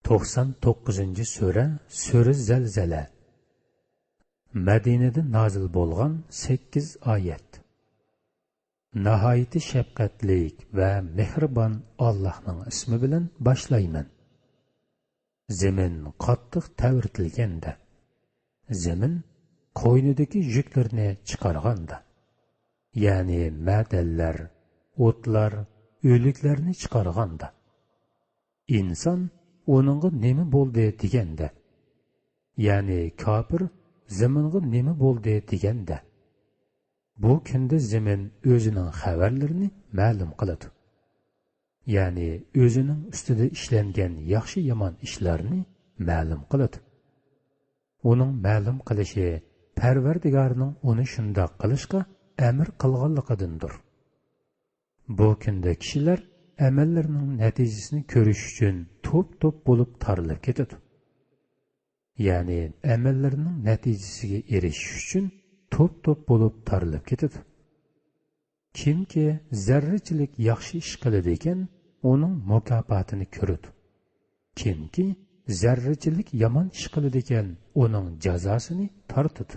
99 sura Sura Zalzala. Madinada nozil bo'lgan 8 oyat. Nihoyatda shafqatlik va mehribon Allohning ismi bilan boshlayman. Zemin qattiq tavirtilganda, zemin qo'ynidagi yuklarni chiqarganda, ya'ni ma'dallar, o'tlar, o'liklarni chiqarganda, inson onunğa nima bo'ldi deganda, ya'ni kofir zaminga nima bo'ldi deganda, bu kunda zemin o'zining xabarlarini ma'lum qiladi. Ya'ni o'zining ustida ishlangan yaxshi yomon ishlarni ma'lum qiladi. Uning ma'lum qilishi Parvardigorning uni shundoq qilishga amr qilganligidandir. Bu kunda kishilar amallarining natijasini ko'rish uchun to'p-to'p bo'lib tarilib ketadi. Ya'ni amallarining natijasiga erishish uchun to'p-to'p bo'lib tarilib ketadi. Kimki zarrachilik yaxshi ish qiladi ekan, uning mukofotini ko'radi. Kimki zarrachilik yomon ish qiladi ekan, uning jazosini tortadi.